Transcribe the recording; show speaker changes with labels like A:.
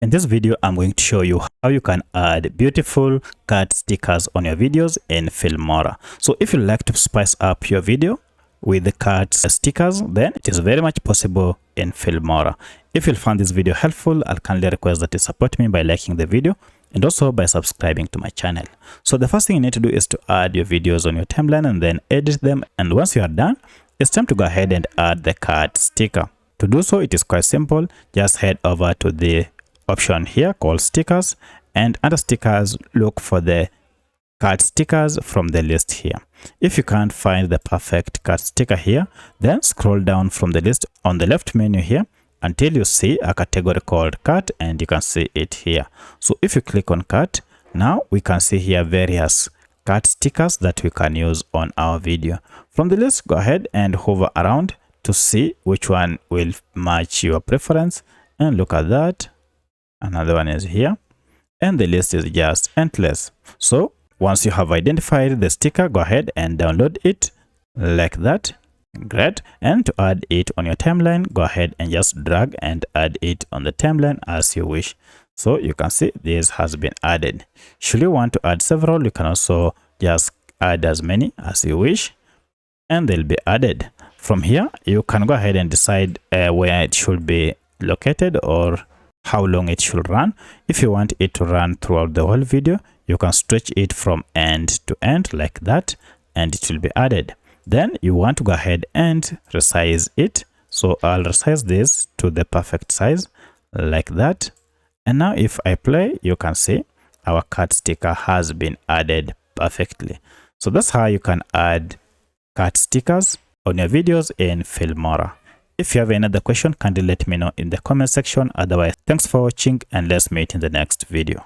A: In this video, I'm going to show you how you can add beautiful card stickers on your videos in Filmora. So if you like to spice up your video with the card stickers, then it is very much possible in Filmora. If you found this video helpful, I'll kindly request that you support me by liking the video and also by subscribing to my channel. So the first thing you need to do is to add your videos on your timeline and then edit them. And once you are done, it's time to go ahead and add the card sticker. To do so, it is quite simple. Just head over to the option here called stickers, and under stickers look for the card stickers from the list here. If you can't find the perfect card sticker here, then scroll down from the list on the left menu here until you see a category called card, and you can see it here. So if you click on card, now we can see here various card stickers that we can use on our video. From the list, go ahead and hover around to see which one will match your preference, and look at that. Another one is here, and the list is just endless. So once you have identified the sticker, go ahead and download it like that. Great. And to add it on your timeline, go ahead and just drag and add it on the timeline as you wish. So you can see this has been added. Should you want to add several, you can also just add as many as you wish, and they'll be added. From here, you can go ahead and decide where it should be located or how long it should run. If you want it to run throughout the whole video, you can stretch it from end to end like that, and it will be added. Then you want to go ahead and resize it. So I'll resize this to the perfect size like that. And now if I play, you can see our card sticker has been added perfectly. So that's how you can add card stickers on your videos in Filmora. If you have another question, kindly let me know in the comment section. Otherwise, thanks for watching, and let's meet in the next video.